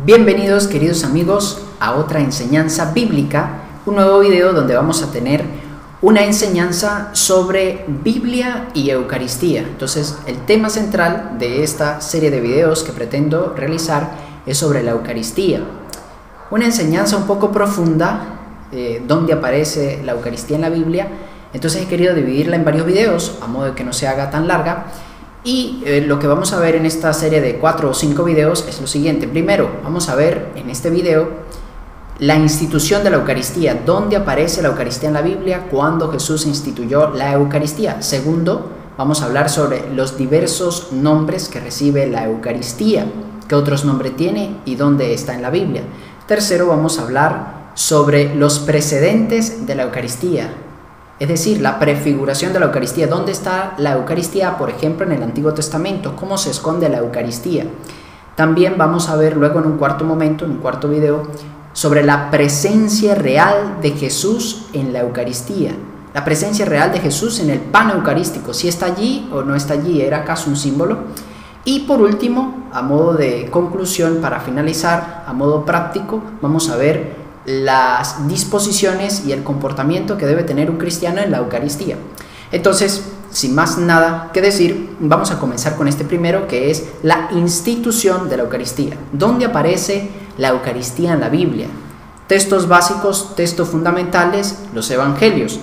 Bienvenidos, queridos amigos, a otra enseñanza bíblica, un nuevo video donde vamos a tener una enseñanza sobre Biblia y Eucaristía. Entonces, el tema central de esta serie de videos que pretendo realizar es sobre la Eucaristía. Una enseñanza un poco profunda, donde aparece la Eucaristía en la Biblia. Entonces he querido dividirla en varios videos, a modo de que no se haga tan larga. Y lo que vamos a ver en esta serie de 4 o 5 videos es lo siguiente. Primero, vamos a ver en este video la institución de la Eucaristía, dónde aparece la Eucaristía en la Biblia, cuándo Jesús instituyó la Eucaristía. Segundo, vamos a hablar sobre los diversos nombres que recibe la Eucaristía, qué otros nombres tiene y dónde está en la Biblia. Tercero, vamos a hablar sobre los precedentes de la Eucaristía, es decir, la prefiguración de la Eucaristía. ¿Dónde está la Eucaristía, por ejemplo, en el Antiguo Testamento? ¿Cómo se esconde la Eucaristía? También vamos a ver luego en un cuarto momento, en un cuarto video, sobre la presencia real de Jesús en la Eucaristía. La presencia real de Jesús en el pan eucarístico, si está allí o no está allí, ¿era acaso un símbolo? Y por último, a modo de conclusión, para finalizar, a modo práctico, vamos a ver las disposiciones y el comportamiento que debe tener un cristiano en la Eucaristía. Entonces, sin más nada que decir, vamos a comenzar con este primero, que es la institución de la Eucaristía. ¿Dónde aparece la Eucaristía en la Biblia? Textos básicos, textos fundamentales, los evangelios.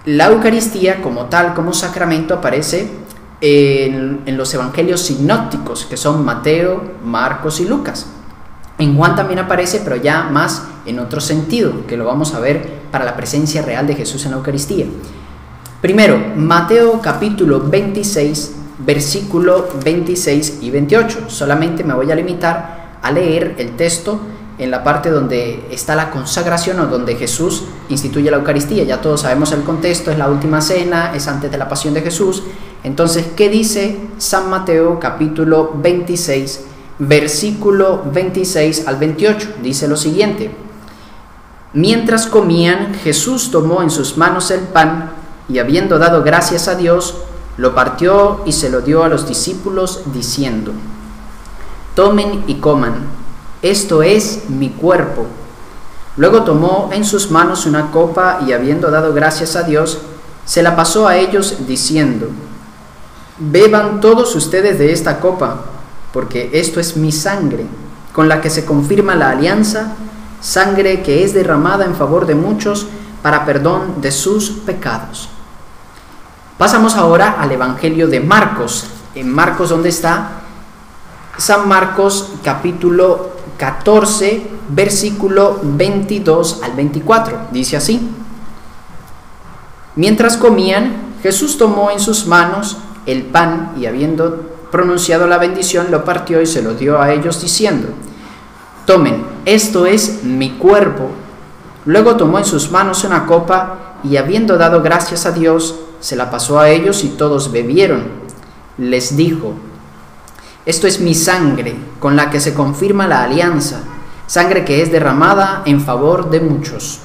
La Eucaristía como tal, como sacramento, aparece en los evangelios sinópticos, que son Mateo, Marcos y Lucas. En Juan también aparece, pero ya más en otro sentido, que lo vamos a ver para la presencia real de Jesús en la Eucaristía. Primero, Mateo capítulo 26, versículo 26 y 28. Solamente me voy a limitar a leer el texto en la parte donde está la consagración o donde Jesús instituye la Eucaristía. Ya todos sabemos el contexto, es la última cena, es antes de la pasión de Jesús. Entonces, ¿qué dice San Mateo capítulo 26, versículo 26 al 28? Dice lo siguiente: mientras comían, Jesús tomó en sus manos el pan y, habiendo dado gracias a Dios, lo partió y se lo dio a los discípulos, diciendo: tomen y coman, esto es mi cuerpo. Luego tomó en sus manos una copa y, habiendo dado gracias a Dios, se la pasó a ellos, diciendo: beban todos ustedes de esta copa, porque esto es mi sangre, con la que se confirma la alianza, sangre que es derramada en favor de muchos para perdón de sus pecados. Pasamos ahora al Evangelio de Marcos. En Marcos, ¿dónde está? San Marcos capítulo 14, versículo 22 al 24. Dice así: mientras comían, Jesús tomó en sus manos el pan y, habiendo pronunciado la bendición, lo partió y se lo dio a ellos, diciendo: tomen, esto es mi cuerpo. Luego tomó en sus manos una copa y, habiendo dado gracias a Dios, se la pasó a ellos y todos bebieron. Les dijo: esto es mi sangre, con la que se confirma la alianza, sangre que es derramada en favor de muchos.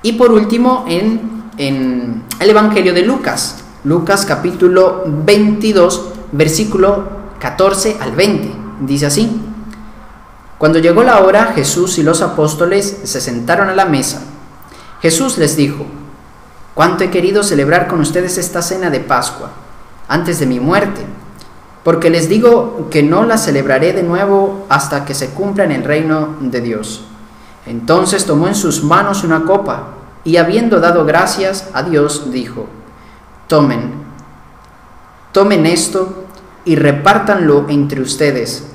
Y por último, en el Evangelio de Lucas, Lucas capítulo 22, versículo 14 al 20, dice así: cuando llegó la hora, Jesús y los apóstoles se sentaron a la mesa. Jesús les dijo: cuánto he querido celebrar con ustedes esta cena de Pascua, antes de mi muerte, porque les digo que no la celebraré de nuevo hasta que se cumpla en el reino de Dios. Entonces tomó en sus manos una copa, y, habiendo dado gracias a Dios, dijo: tomen esto y repártanlo entre ustedes,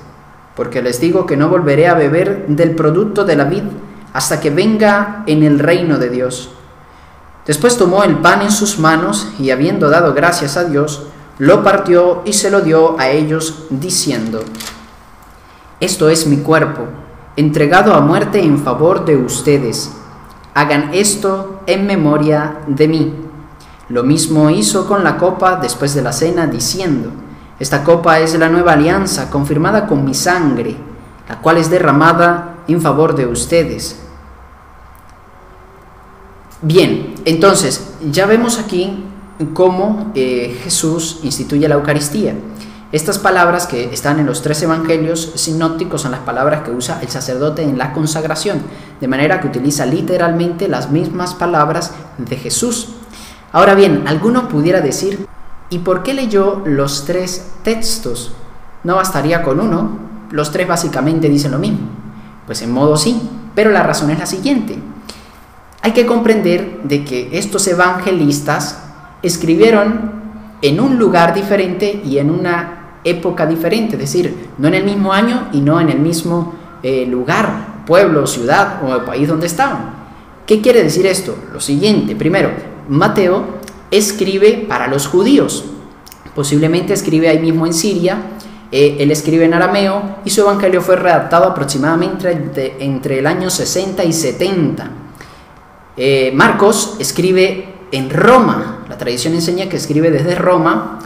porque les digo que no volveré a beber del producto de la vid hasta que venga en el reino de Dios. Después tomó el pan en sus manos y, habiendo dado gracias a Dios, lo partió y se lo dio a ellos, diciendo: esto es mi cuerpo, entregado a muerte en favor de ustedes. Hagan esto en memoria de mí. Lo mismo hizo con la copa después de la cena, diciendo: esta copa es la nueva alianza, confirmada con mi sangre, la cual es derramada en favor de ustedes. Bien, entonces, ya vemos aquí cómo Jesús instituye la Eucaristía. Estas palabras que están en los 3 evangelios sinópticos son las palabras que usa el sacerdote en la consagración, de manera que utiliza literalmente las mismas palabras de Jesús. Ahora bien, alguno pudiera decir, ¿y por qué leyó los 3 textos? ¿No bastaría con uno? Los 3 básicamente dicen lo mismo. Pues en modo sí, pero la razón es la siguiente. Hay que comprender de que estos evangelistas escribieron en un lugar diferente y en una época diferente, es decir, no en el mismo año y no en el mismo lugar, pueblo, ciudad o el país donde estaban. ¿Qué quiere decir esto? Lo siguiente, primero, Mateo escribe para los judíos, posiblemente escribe ahí mismo en Siria, él escribe en arameo y su evangelio fue redactado aproximadamente entre el año 60 y 70. Marcos escribe en Roma, la tradición enseña que escribe desde Roma.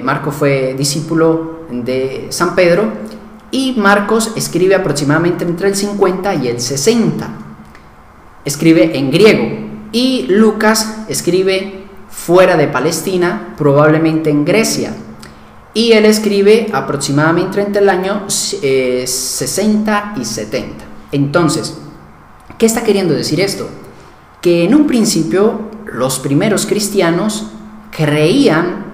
Marcos fue discípulo de San Pedro y Marcos escribe aproximadamente entre el 50 y el 60. Escribe en griego y Lucas escribe fuera de Palestina, probablemente en Grecia. Y él escribe aproximadamente entre el año 60 y 70. Entonces, ¿qué está queriendo decir esto? Que en un principio los primeros cristianos creían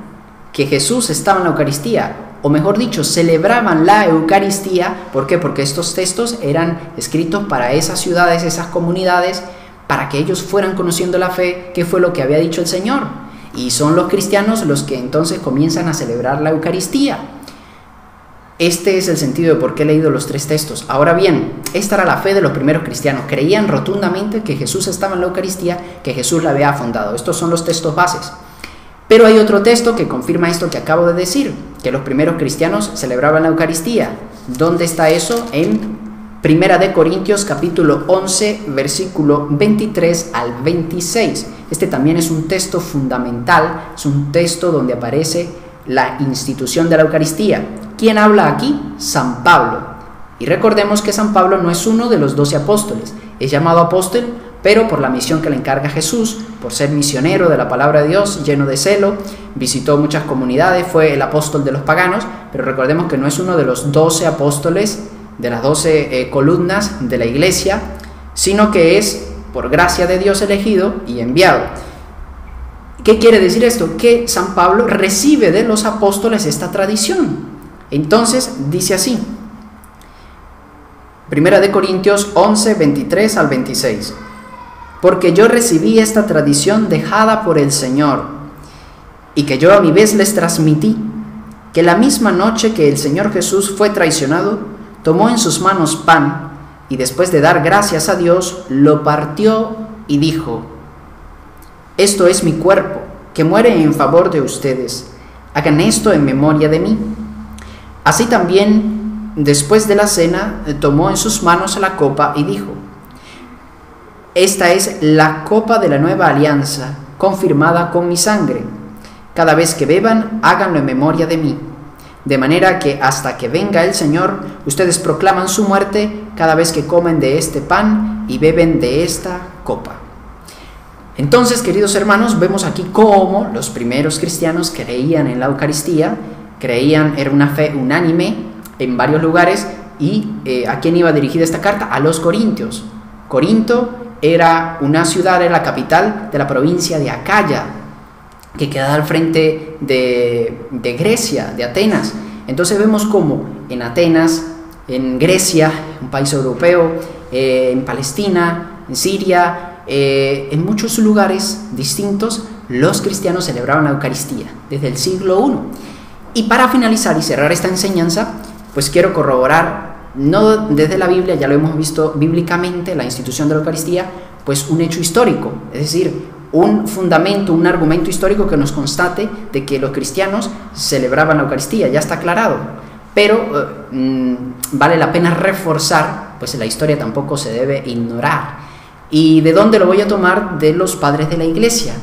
que Jesús estaba en la Eucaristía, o mejor dicho, celebraban la Eucaristía. ¿Por qué? Porque estos textos eran escritos para esas ciudades, esas comunidades, para que ellos fueran conociendo la fe, que fue lo que había dicho el Señor. Y son los cristianos los que entonces comienzan a celebrar la Eucaristía. Este es el sentido de por qué he leído los 3 textos. Ahora bien, esta era la fe de los primeros cristianos. Creían rotundamente que Jesús estaba en la Eucaristía, que Jesús la había fundado. Estos son los textos bases. Pero hay otro texto que confirma esto que acabo de decir, que los primeros cristianos celebraban la Eucaristía. ¿Dónde está eso? En Primera de Corintios capítulo 11, versículo 23 al 26. Este también es un texto fundamental, es un texto donde aparece la institución de la Eucaristía. ¿Quién habla aquí? San Pablo. Y recordemos que San Pablo no es uno de los 12 apóstoles, es llamado apóstol, pero por la misión que le encarga Jesús, por ser misionero de la palabra de Dios, lleno de celo, visitó muchas comunidades, fue el apóstol de los paganos, pero recordemos que no es uno de los 12 apóstoles, de las 12 columnas de la iglesia, sino que es por gracia de Dios elegido y enviado. ¿Qué quiere decir esto? Que San Pablo recibe de los apóstoles esta tradición. Entonces dice así, Primera de Corintios 11, 23 al 26. Porque yo recibí esta tradición dejada por el Señor, y que yo a mi vez les transmití, que la misma noche que el Señor Jesús fue traicionado, tomó en sus manos pan, y después de dar gracias a Dios, lo partió y dijo, esto es mi cuerpo, que muere en favor de ustedes, hagan esto en memoria de mí. Así también, después de la cena, tomó en sus manos la copa y dijo, esta es la copa de la nueva alianza, confirmada con mi sangre. Cada vez que beban, háganlo en memoria de mí. De manera que hasta que venga el Señor, ustedes proclaman su muerte cada vez que comen de este pan y beben de esta copa. Entonces, queridos hermanos, vemos aquí cómo los primeros cristianos creían en la Eucaristía, era una fe unánime en varios lugares. ¿Y a quién iba dirigida esta carta? A los corintios. Corinto era una ciudad, era la capital de la provincia de Acaya, que queda al frente de Grecia, de Atenas. Entonces vemos cómo en Atenas, en Grecia, un país europeo, en Palestina, en Siria, en muchos lugares distintos, los cristianos celebraban la Eucaristía desde el siglo I. Y para finalizar y cerrar esta enseñanza, pues quiero corroborar, no desde la Biblia, ya lo hemos visto bíblicamente, la institución de la Eucaristía, pues un hecho histórico, es decir, un fundamento, un argumento histórico que nos constate de que los cristianos celebraban la Eucaristía, ya está aclarado, pero vale la pena reforzar, pues la historia tampoco se debe ignorar. ¿Y de dónde lo voy a tomar? De los padres de la Iglesia,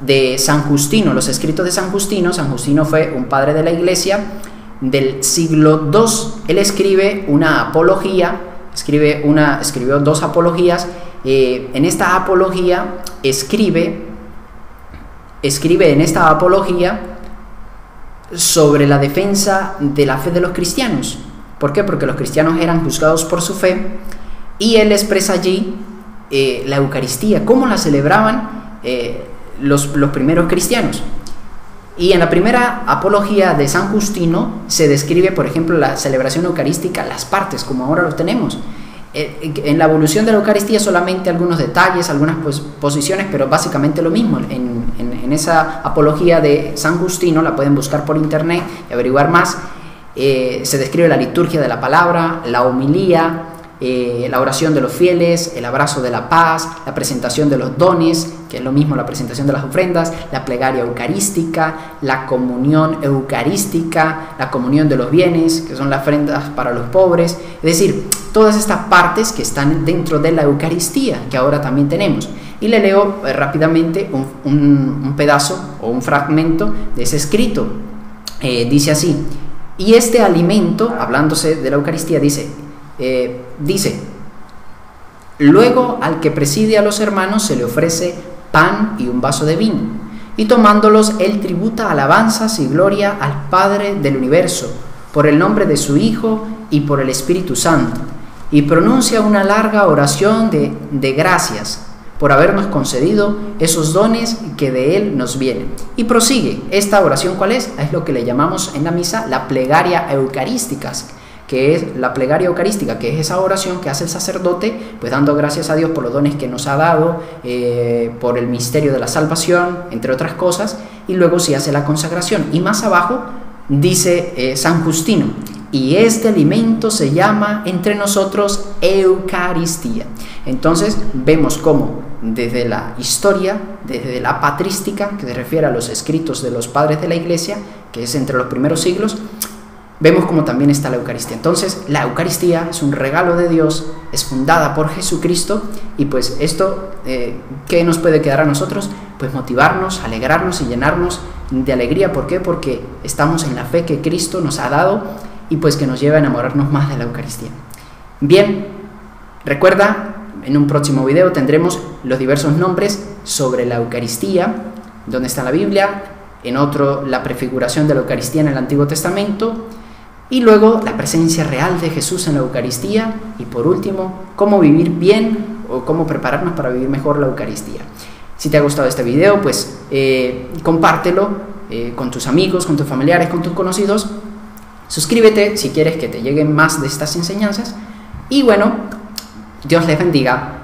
de San Justino, los escritos de San Justino. San Justino fue un padre de la Iglesia del siglo II. Él escribe una apología, escribió 2 apologías. En esta apología escribe en esta apología sobre la defensa de la fe de los cristianos. ¿Por qué? Porque los cristianos eran juzgados por su fe, y él expresa allí la Eucaristía, cómo la celebraban los primeros cristianos. Y en la primera apología de San Justino se describe, por ejemplo, la celebración eucarística, las partes, como ahora lo tenemos. En la evolución de la Eucaristía solamente algunos detalles, algunas posiciones, pero básicamente lo mismo. En esa apología de San Justino, la pueden buscar por internet y averiguar más, se describe la liturgia de la palabra, la homilía, la oración de los fieles, el abrazo de la paz, la presentación de los dones, que es lo mismo la presentación de las ofrendas, la plegaria eucarística, la comunión eucarística, la comunión de los bienes, que son las ofrendas para los pobres. Es decir, todas estas partes que están dentro de la Eucaristía, que ahora también tenemos. Y le leo rápidamente un pedazo o un fragmento de ese escrito. Dice así: y este alimento, hablándose de la Eucaristía, dice: luego al que preside a los hermanos se le ofrece pan y un vaso de vino, y tomándolos él tributa alabanzas y gloria al Padre del universo, por el nombre de su Hijo y por el Espíritu Santo, y pronuncia una larga oración de gracias por habernos concedido esos dones que de él nos vienen. Y prosigue. Esta oración, ¿cuál es? Es lo que le llamamos en la misa la plegaria eucarística, que es la plegaria eucarística, que es esa oración que hace el sacerdote, pues dando gracias a Dios por los dones que nos ha dado, por el misterio de la salvación, entre otras cosas, y luego se hace la consagración. Y más abajo dice San Justino: y este alimento se llama entre nosotros Eucaristía. Entonces vemos cómo desde la historia, desde la patrística, que se refiere a los escritos de los padres de la Iglesia, que es entre los primeros siglos, vemos cómo también está la Eucaristía. Entonces, la Eucaristía es un regalo de Dios, es fundada por Jesucristo, y pues esto, ¿qué nos puede quedar a nosotros? Pues motivarnos, alegrarnos y llenarnos de alegría. ¿Por qué? Porque estamos en la fe que Cristo nos ha dado, y pues que nos lleva a enamorarnos más de la Eucaristía. Bien, recuerda, en un próximo video tendremos los diversos nombres sobre la Eucaristía, donde está la Biblia, en otro la prefiguración de la Eucaristía en el Antiguo Testamento, y luego la presencia real de Jesús en la Eucaristía, y por último, cómo vivir bien o cómo prepararnos para vivir mejor la Eucaristía. Si te ha gustado este video, pues compártelo con tus amigos, con tus familiares, con tus conocidos. Suscríbete si quieres que te lleguen más de estas enseñanzas. Y bueno, Dios les bendiga.